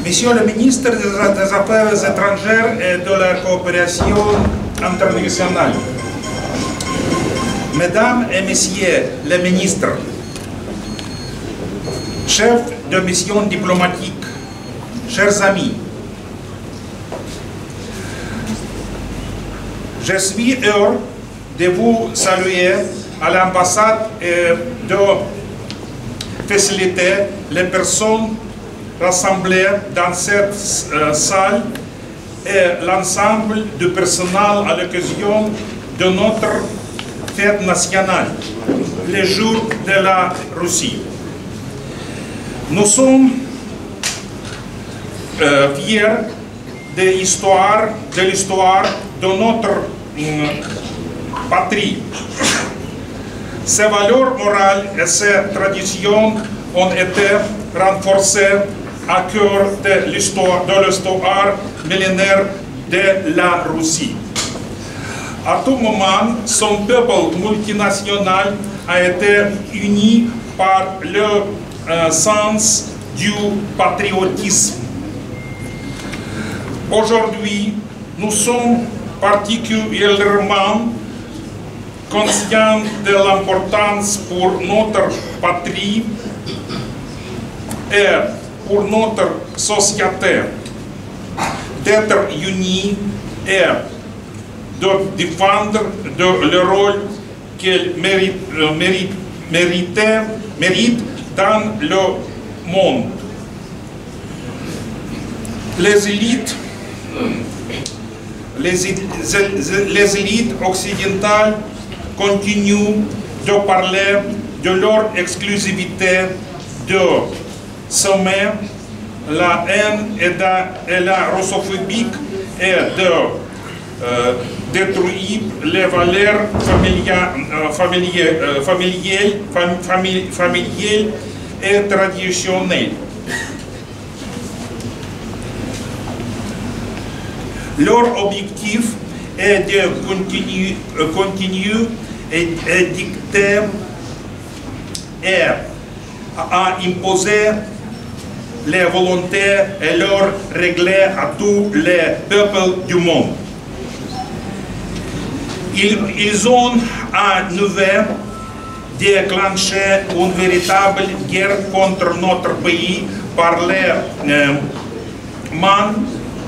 Monsieur le ministre des Affaires étrangères et de la coopération internationale, Mesdames et Messieurs les ministres, chefs de mission diplomatique, chers amis, je suis heureux de vous saluer à l'ambassade et de faciliter les personnes rassemblées dans cette salle et l'ensemble du personnel à l'occasion de notre fête nationale, le jour de la Russie. Nous sommes fiers de l'histoire de notre patrie. Ces valeurs morales et ces traditions ont été renforcées à cœur de l'histoire millénaire de la Russie. À tout moment, son peuple multinational a été uni par le sens du patriotisme. Aujourd'hui, nous sommes particulièrement conscients de l'importance pour notre patrie et pour notre société d'être unis et de défendre le rôle qu'elle mérite dans le monde. Les élites occidentales continuent de parler de leur exclusivité, de semer la haine et la russophobie et de détruire les valeurs familiales et traditionnelles. Leur objectif et de continuer et dicter et à imposer les volontés et leurs règles à tous les peuples du monde. Ils ont à nouveau déclenché une véritable guerre contre notre pays par les mains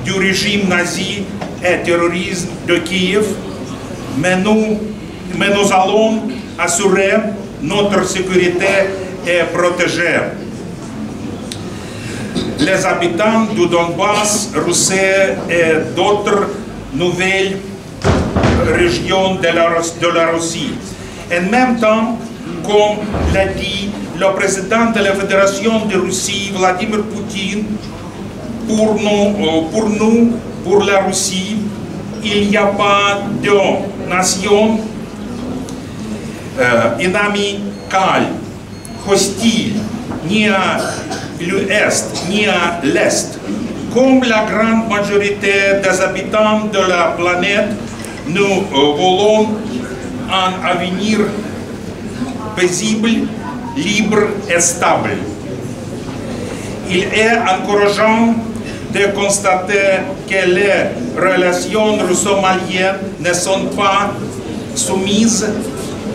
du régime nazi et terroriste de Kiev, mais nous allons assurer notre sécurité et protéger les habitants du Donbass, Russie et d'autres nouvelles régions de la Russie. En même temps, comme l'a dit le président de la Fédération de Russie, Vladimir Poutine, pour la Russie, il n'y a pas de nation inamicale, hostile, ni à l'Ouest, ni à l'Est. Comme la grande majorité des habitants de la planète, nous voulons un avenir paisible, libre et stable. Il est encourageant de constater que les relations russo-maliennes ne sont pas soumises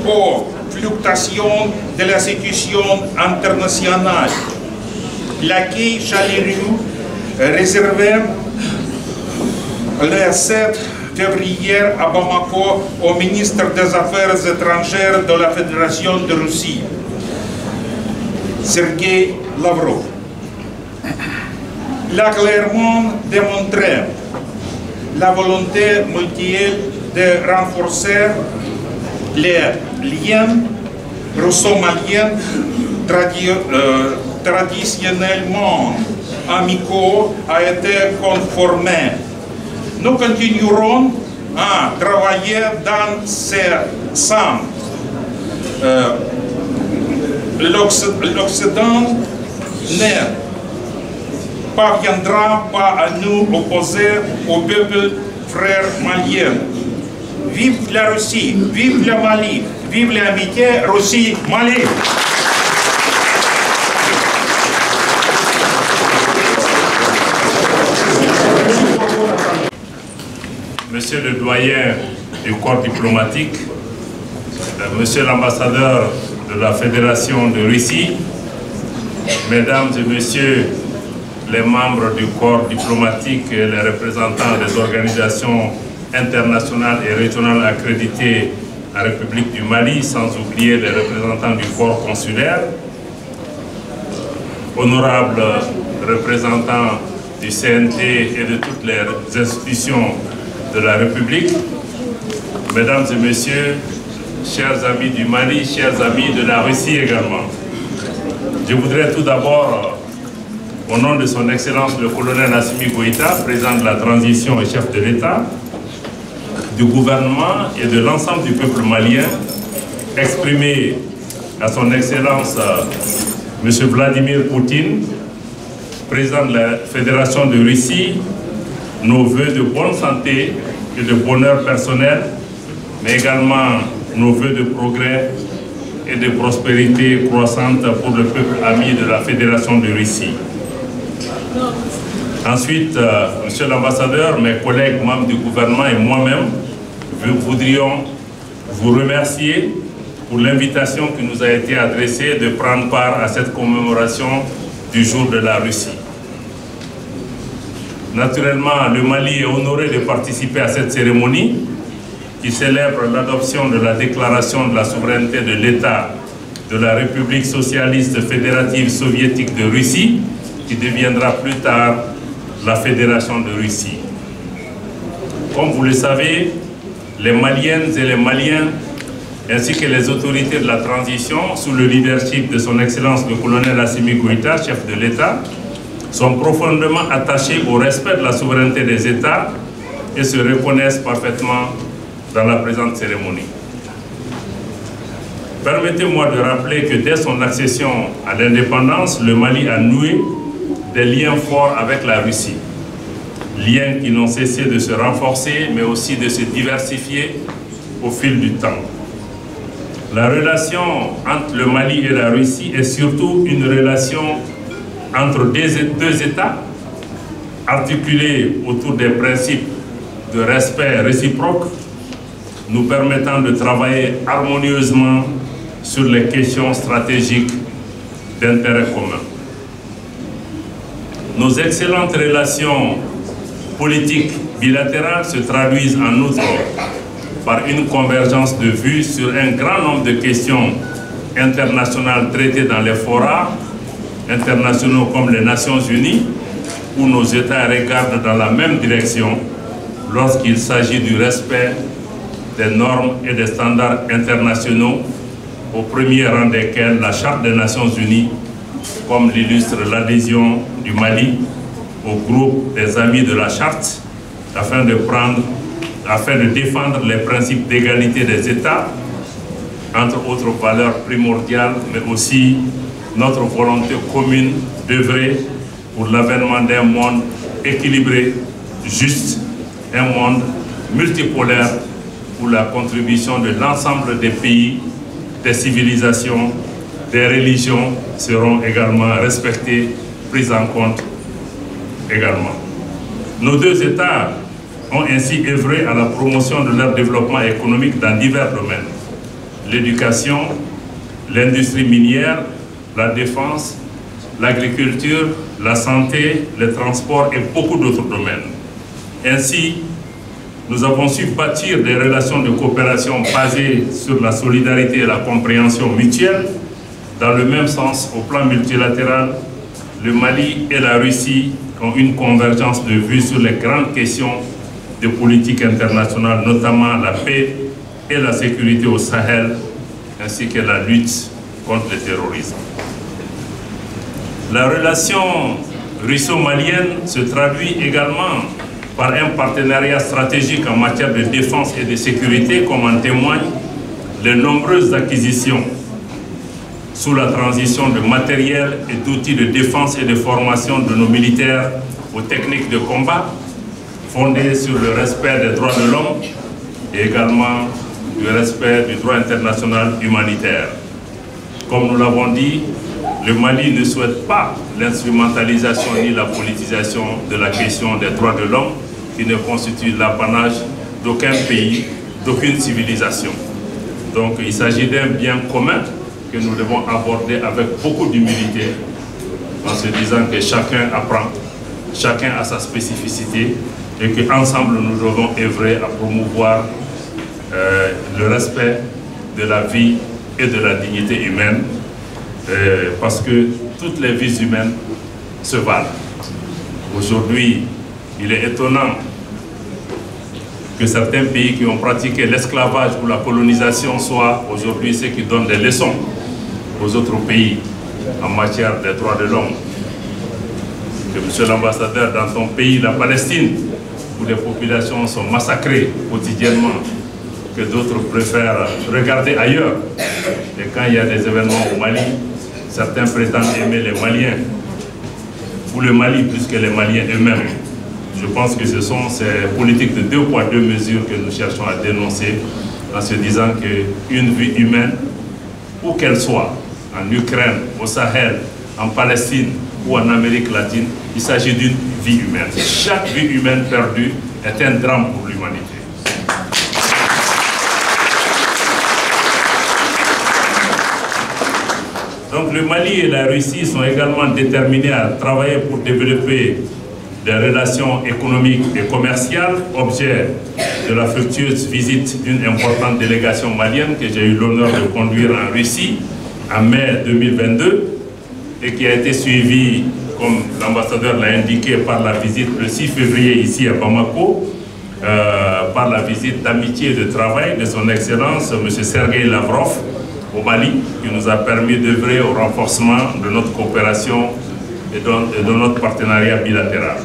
aux fluctuations de la situation internationale. L'accueil chaleureux réservé le 7 février à Bamako au ministre des Affaires étrangères de la Fédération de Russie, Sergei Lavrov, l'a clairement démontré la volonté mutuelle de renforcer les liens russo-maliens traditionnellement amicaux a été conformé. Nous continuerons à travailler dans ces sens. L'Occident ne parviendra pas à nous opposer au peuple frère malien. Vive la Russie, vive le Mali, vive l'amitié Russie-Mali. Monsieur le doyen du corps diplomatique, monsieur l'ambassadeur de la Fédération de Russie, mesdames et messieurs les membres du corps diplomatique et les représentants des organisations internationales et régionales accréditées en République du Mali, sans oublier les représentants du corps consulaire, honorables représentants du CNT et de toutes les institutions de la République, mesdames et messieurs, chers amis du Mali, chers amis de la Russie également. Je voudrais tout d'abord, au nom de son Excellence le colonel Assimi Goïta, président de la transition et chef de l'État, du gouvernement et de l'ensemble du peuple malien, exprimer à son Excellence M. Vladimir Poutine, président de la Fédération de Russie, nos vœux de bonne santé et de bonheur personnel, mais également nos vœux de progrès et de prospérité croissante pour le peuple ami de la Fédération de Russie. Ensuite, monsieur l'ambassadeur, mes collègues membres du gouvernement et moi-même, nous voudrions vous remercier pour l'invitation qui nous a été adressée de prendre part à cette commémoration du jour de la Russie. Naturellement, le Mali est honoré de participer à cette cérémonie qui célèbre l'adoption de la déclaration de la souveraineté de l'État de la République socialiste fédérative soviétique de Russie, qui deviendra plus tard la Fédération de Russie. Comme vous le savez, les Maliennes et les Maliens, ainsi que les autorités de la transition, sous le leadership de son Excellence le colonel Assimi Goïta, chef de l'État, sont profondément attachés au respect de la souveraineté des États et se reconnaissent parfaitement dans la présente cérémonie. Permettez-moi de rappeler que dès son accession à l'indépendance, le Mali a noué des liens forts avec la Russie. liens qui n'ont cessé de se renforcer, mais aussi de se diversifier au fil du temps. La relation entre le Mali et la Russie est surtout une relation entre deux États, articulée autour des principes de respect réciproque, nous permettant de travailler harmonieusement sur les questions stratégiques d'intérêt commun. Nos excellentes relations politiques bilatérales se traduisent en outre par une convergence de vues sur un grand nombre de questions internationales traitées dans les forats internationaux comme les Nations Unies, où nos États regardent dans la même direction lorsqu'il s'agit du respect des normes et des standards internationaux, au premier rang desquels la Charte des Nations Unies, comme l'illustre l'adhésion du Mali au groupe des amis de la Charte, afin de défendre les principes d'égalité des États, entre autres valeurs primordiales, mais aussi notre volonté commune d'œuvrer pour l'avènement d'un monde équilibré, juste, un monde multipolaire où la contribution de l'ensemble des pays, des civilisations, des religions seront également respectées, prises en compte également. Nos deux États ont ainsi œuvré à la promotion de leur développement économique dans divers domaines. L'éducation, l'industrie minière, la défense, l'agriculture, la santé, les transports et beaucoup d'autres domaines. Ainsi, nous avons su bâtir des relations de coopération basées sur la solidarité et la compréhension mutuelle. Dans le même sens, au plan multilatéral, le Mali et la Russie ont une convergence de vues sur les grandes questions de politique internationale, notamment la paix et la sécurité au Sahel, ainsi que la lutte contre le terrorisme. La relation russo-malienne se traduit également par un partenariat stratégique en matière de défense et de sécurité, comme en témoignent les nombreuses acquisitions sous la transition de matériel et d'outils de défense et de formation de nos militaires aux techniques de combat, fondées sur le respect des droits de l'homme et également du respect du droit international humanitaire. Comme nous l'avons dit, le Mali ne souhaite pas l'instrumentalisation ni la politisation de la question des droits de l'homme, qui ne constitue l'apanage d'aucun pays, d'aucune civilisation. Donc il s'agit d'un bien commun que nous devons aborder avec beaucoup d'humilité, en se disant que chacun apprend, chacun a sa spécificité, et qu'ensemble nous devons œuvrer à promouvoir le respect de la vie et de la dignité humaine, parce que toutes les vies humaines se valent. Aujourd'hui, il est étonnant que certains pays qui ont pratiqué l'esclavage ou la colonisation soient aujourd'hui ceux qui donnent des leçons aux autres pays en matière des droits de l'homme. Que monsieur l'ambassadeur, dans ton pays, la Palestine, où les populations sont massacrées quotidiennement, que d'autres préfèrent regarder ailleurs. Et quand il y a des événements au Mali, certains prétendent aimer les Maliens, ou le Mali plus que les Maliens eux-mêmes. Je pense que ce sont ces politiques de 2 poids 2 mesures que nous cherchons à dénoncer, en se disant qu'une vie humaine, où qu'elle soit, en Ukraine, au Sahel, en Palestine ou en Amérique latine, il s'agit d'une vie humaine. Chaque vie humaine perdue est un drame pour l'humanité. Donc le Mali et la Russie sont également déterminés à travailler pour développer des relations économiques et commerciales, objet de la fructueuse visite d'une importante délégation malienne que j'ai eu l'honneur de conduire en Russie en mai 2022 et qui a été suivie, comme l'ambassadeur l'a indiqué, par la visite le 6 février ici à Bamako, par la visite d'amitié et de travail de son Excellence M. Sergueï Lavrov au Mali, qui nous a permis d'œuvrer au renforcement de notre coopération et de notre partenariat bilatéral.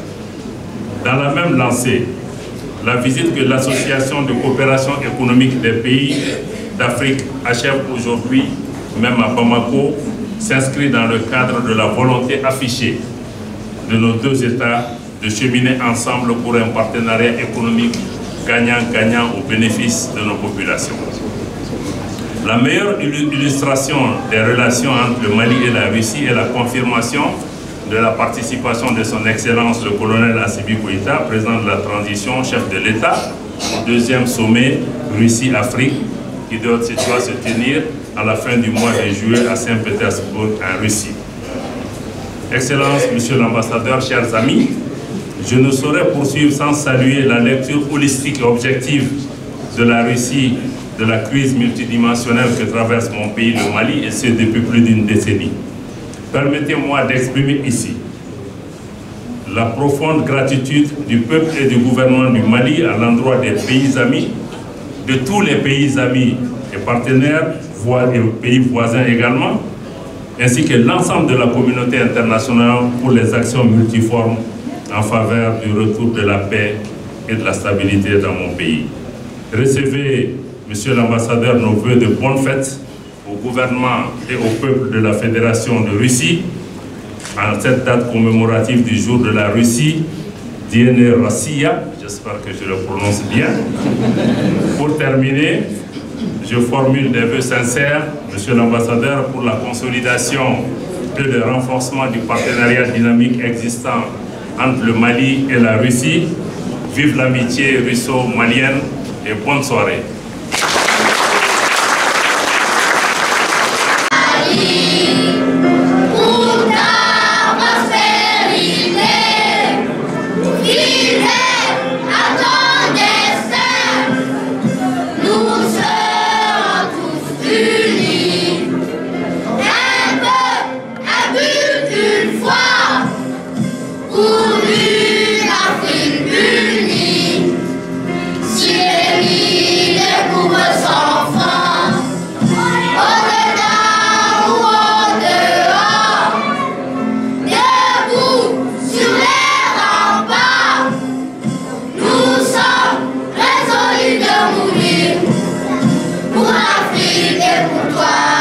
Dans la même lancée, la visite que l'Association de coopération économique des pays d'Afrique achève aujourd'hui, même à Bamako, s'inscrit dans le cadre de la volonté affichée de nos deux États de cheminer ensemble pour un partenariat économique gagnant-gagnant au bénéfice de nos populations. La meilleure illustration des relations entre le Mali et la Russie est la confirmation de la participation de son Excellence le colonel Assimi Goïta, président de la transition, chef de l'État, au deuxième sommet Russie-Afrique qui doit se tenir à la fin du mois de juillet à Saint-Pétersbourg en Russie. Excellence, Monsieur l'ambassadeur, chers amis, je ne saurais poursuivre sans saluer la lecture holistique et objective de la Russie de la crise multidimensionnelle que traverse mon pays, le Mali, et ce depuis plus d'une décennie. Permettez-moi d'exprimer ici la profonde gratitude du peuple et du gouvernement du Mali à l'endroit des pays amis, de tous les pays amis et partenaires, et pays voisins également, ainsi que l'ensemble de la communauté internationale pour les actions multiformes en faveur du retour de la paix et de la stabilité dans mon pays. Recevez, Monsieur l'ambassadeur, nos vœux de bonnes fêtes au gouvernement et au peuple de la Fédération de Russie en cette date commémorative du jour de la Russie, Diene Rossiya, j'espère que je le prononce bien. Pour terminer, je formule des vœux sincères, Monsieur l'ambassadeur, pour la consolidation et le renforcement du partenariat dynamique existant entre le Mali et la Russie. Vive l'amitié russo-malienne et bonne soirée. Pour l'Afrique et pour toi.